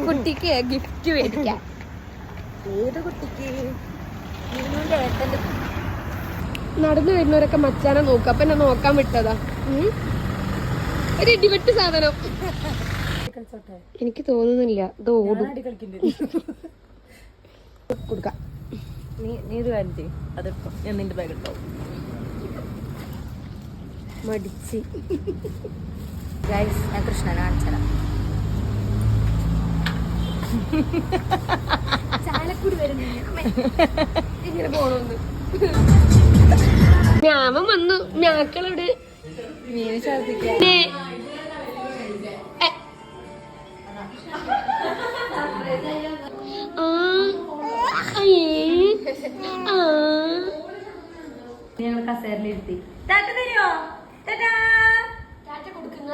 കുട്ടിക്ക് ഗിഫ്റ്റ് മേടിക്കാം. ഏത് കുട്ടിക്ക്? നടന്നു വരുന്നവരൊക്കെ മച്ചാനെ നോക്കുക. അപ്പൊ എന്നെ നോക്കാൻ വിട്ടതാ. ഒരു ഇടിവെട്ട് സാധനം എനിക്ക് തോന്നുന്നില്ല. ഇത് ഓടും. കൊടുക്കാം. നീ ഇത് കാര്യം ചെയ്യും. അതെടുത്തോ, ഞാൻ നിന്റെ ബാഗ് എടുത്തോ. മടിച്ച് ഞാൻ കൃഷ്ണനെ കാണിച്ചതാ. ചാലക്കുടി ഇങ്ങനെ പോണോന്ന് ഞാമൻ വന്നു. ഞാക്കളോട് മീന് ഛർദിക്കാൻ ഞങ്ങൾ കസേരയിലിരുത്തി. ടാറ്റ തരുമോ? ടാറ്റ കൊടുക്കുന്ന